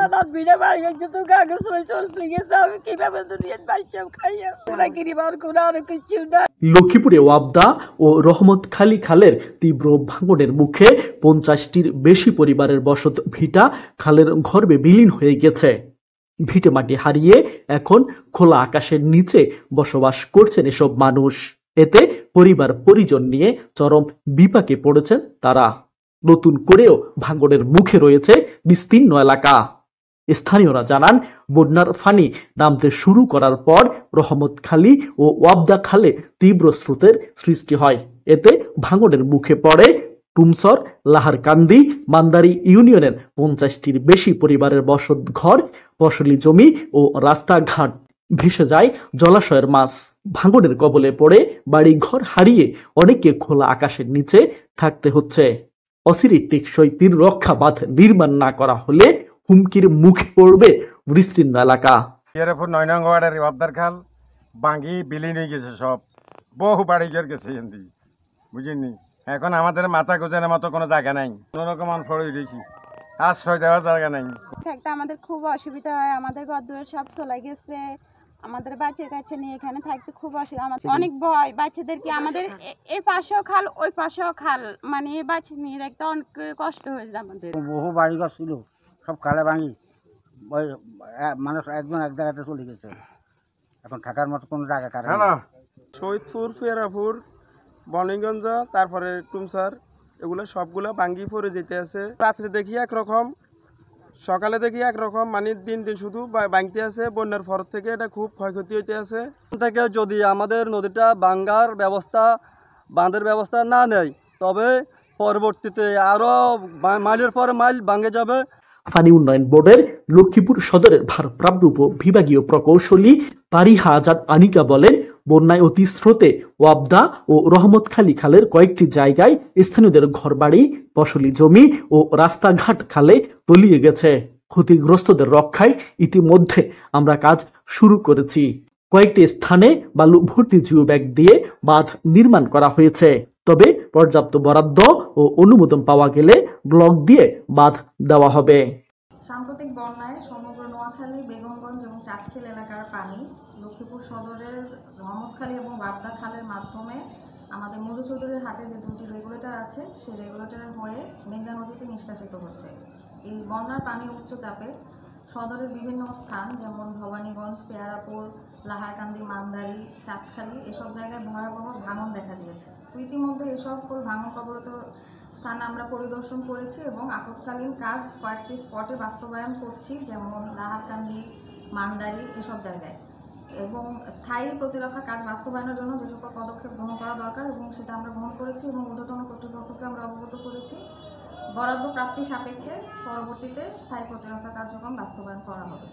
আমার বিনা বাইরে তো কাগজ চলে গেছে, আমি কিভাবে দুনিয়া বাইচাম খাইয়া ওরা কিনিবার কোনো আর কিছু না। লক্ষ্মীপুরে ওয়াবদা ও রহমতখালী খালের তীব্র ভাঙনের মুখে 50টির বেশি পরিবারের বসত ভিটা খালের গর্ভে বিলীন হয়ে গেছে। ভিটে মাটি হারিয়ে এখন খোলা আকাশের নিচে বসবাস করছেন এসব মানুষ। এতে পরিবার পরিজন নিয়ে চরম বিপাকে পড়েছেন তারা। নতুন করেও ভাঙনের মুখে রয়েছে বিস্তীর্ণ এলাকা। স্থানীয়রা জানান, বন্যার ফানি নামতে শুরু করার পর রহমতখালী ও ওয়াবদা খালে তীব্র স্রোতের সৃষ্টি হয়। এতে ভাঙনের মুখে পড়ে টুমসর, লাহারকান্দি, মান্দারি ইউনিয়নের 50টির বেশি পরিবারের বসত ঘর, ফসলি জমি ও রাস্তাঘাট ভেসে যায় জলাশয়ের মাছ। ভাঙনের কবলে পড়ে বাড়ি ঘর হারিয়ে অনেককে খোলা আকাশের নিচে থাকতে হচ্ছে। অচিরে টেকসই তীর রক্ষা বাঁধ নির্মাণ না করা হলে হুমকির মুখে পড়বে বিস্তীর্ণ এলাকা। এর উপর 9 নং ওয়ার্ডের ওয়াবদার খাল ভাঙি বিলীন হয়ে গেছে, সব বহু বাড়ি ঘর গেছে হিন্দি, বুঝিনি। এখন আমাদের মাথা গোজানোর মতো কোনো জায়গা নাই, কোনোরকম ফড়ে দিয়েছি, আশ্রয় দেওয়ার জায়গা নাই। একটা আমাদের খুব অসুবিধা হয়, আমাদের ঘরদুয়ার সব চলে গেছে, আমাদের বাচ্চা কাচ্চা নিয়ে এখানে থাকতে খুব অসুবিধা, আমাদের অনেক ভয় বাচ্চাদেরকে, আমাদের এই পাশেও খাল ওই পাশেও খাল, মানে বাচ্চা নিয়ে রাখতে অনেক কষ্ট হয়ে যায় আমাদের। বহু বাড়িঘর ছিল, সব খালে ভাঙি, ওই মানুষ একজন এক জায়গাতে চলে গেছে, এখন থাকার মতো কোনো জায়গা কারণ শহীদপুর, ফেরাপুর, বনিগঞ্জ, তারপরে টুমসার, এগুলো সবগুলো ভাঙ্গি পড়ে যেতে আছে। রাত্রে দেখি একরকম, সকালে দেখি একরকম, মানে দিন দিন শুধু ভাঙতে আছে। বন্যার পর থেকে এটা খুব ক্ষয়ক্ষতি হইতে আছে। থেকে যদি আমাদের নদীটা ভাঙ্গার ব্যবস্থা, বাঁধের ব্যবস্থা না নেয়, তবে পরবর্তীতে আরো মাইলের পর মাইল ভাঙে যাবে। পানি উন্নয়ন বোর্ডের লক্ষ্মীপুর সদরের ভারপ্রাপ্ত বিভাগীয় প্রকৌশলী পারিহা আজাদ আনিকা বলেন, বন্যায় অতি স্রোতে ওয়াবদা ও রহমতখালী খালের কয়েকটি জায়গায় স্থানীয়দের ঘরবাড়ি, ফসলি জমি ও রাস্তাঘাট খালে তলিয়ে গেছে। ক্ষতিগ্রস্তদের রক্ষায় ইতিমধ্যে আমরা কাজ শুরু করেছি। কয়েকটি স্থানে বালু ভর্তি জিও ব্যাগ দিয়ে বাঁধ নির্মাণ করা হয়েছে। তবে পর্যাপ্ত বরাদ্দ ও অনুমোদন পাওয়া গেলে ব্লক দিয়ে বাঁধ দেওয়া হবে। সাম্প্রতিক বন্যায় সমগ্র নোয়াখালী, বেগমগঞ্জ এবং চাটখিল এলাকার পানি লক্ষ্মীপুর সদরের রহমতখালী এবং ওয়াবদা খালের মাধ্যমে আমাদের মধুচৌধুরীর হাটে যে দুটি রেগুলেটর আছে, সেই রেগুলেটরের হয়ে মেঘনা নদীতে নিষ্কাশিত হচ্ছে। এই বন্যার পানি উচ্চ চাপে সদরের বিভিন্ন স্থান যেমন ভবানীগঞ্জ, পেয়ারাপুর, লাহারকান্দি, মান্দারি, চাঁদখালী এসব জায়গায় ভয়াবহ ভাঙন দেখা দিয়েছে। ইতিমধ্যে এসব ভাঙন কবলিত স্থান আমরা পরিদর্শন করেছি এবং আপৎকালীন কাজ কয়েকটি স্পটে বাস্তবায়ন করছি, যেমন লাহারকান্দি, মান্দারি এসব জায়গায়। এবং স্থায়ী প্রতিরক্ষা কাজ বাস্তবায়নের জন্য যে সকল পদক্ষেপ গ্রহণ করা দরকার এবং সেটা আমরা গ্রহণ করেছি এবং ঊর্ধ্বতন কর্তৃপক্ষকে আমরা অবগত করেছি। বরাদ্দ প্রাপ্তি সাপেক্ষে পরবর্তীতে স্থায়ী প্রতিরক্ষা কার্যক্রম বাস্তবায়ন করা হবে।